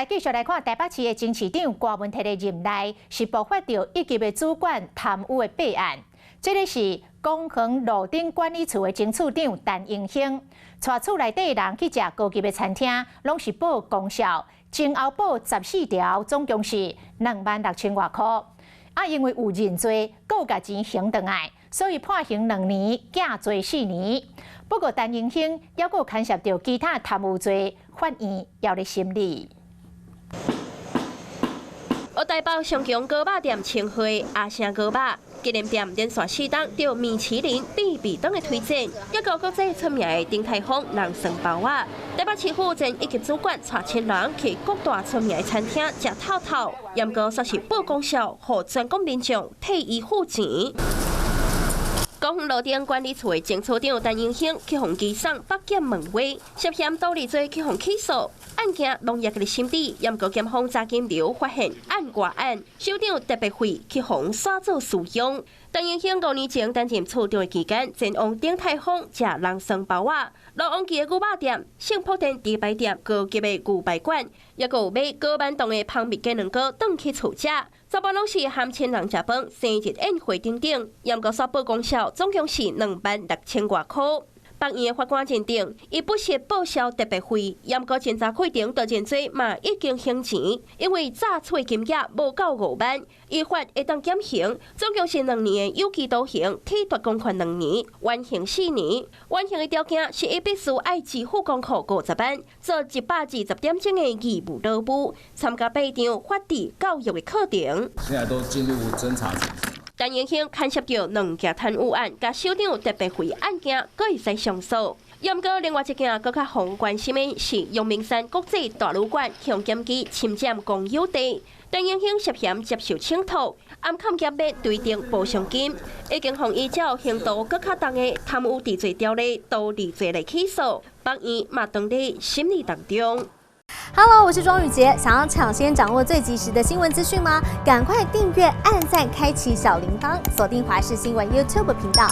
继续来看台北市的前市长郭文摕的任内是爆发到一级的主管贪污的弊案。这个是公园路顶管理处的前处长陈英兴，带厝内底的人去食高级的餐厅，拢是报功效，前后报14条，总共是26000多块。因为有认罪，有甲钱还回来，所以判刑2年，假罪4年。不过陈英兴也有牵涉到其他贪污罪，法院要咧审理。台北上强糕肉店称汇阿声糕肉，纪念店连续4档得米其林必比登的推荐，也有国际出名的鼎泰丰人参包仔。台北市府前一级主管带千人去各大出名的餐厅食透透，严格说是报功效，互全国民众替伊付钱。公园路顶管理处的前处长陈英兴去向机场北检问话，涉嫌盗窃罪去向起诉。案件农业局审理，严格检方查金流发现案外案，首长特别费去向刷做使用。陈英兴5年前担任处长的期间，前往鼎泰丰食人参包仔，罗旺记的牛肉店、幸福店猪排店高级的牛排馆，也有买高万栋的芳蜜鸡卵糕转去厝食。全部拢是含千人食饭、生日宴会等等，严格说报功效，总共是26000多块。北院的法官认定，伊不实报销特别费，严格检查规定道歉罪嘛已经还钱，因为诈取金额无够5万，依法会当减刑，总共是2年的有期徒刑，体罚公款2年，缓刑4年。缓刑的条件是伊必须爱支付功课50万，做120点钟的义务劳务，参加8场法治教育的课程。现在都进入侦查程序。陈英兴牵涉到2件贪污案，甲首长特别费案件，佫会使上诉。严格另外一件佫较宏关心的是阳明山国际大旅馆向检机侵占公有地，陈英兴涉嫌接受请托，暗砍业要对定补偿金，已经向依照刑度佫较重的贪污治罪条例盗利罪来起诉，北院嘛当在审理当中。Hello， 我是庄宇杰。想要抢先掌握最及时的新闻资讯吗？赶快订阅、按赞、开启小铃铛，锁定华视新闻 YouTube 频道。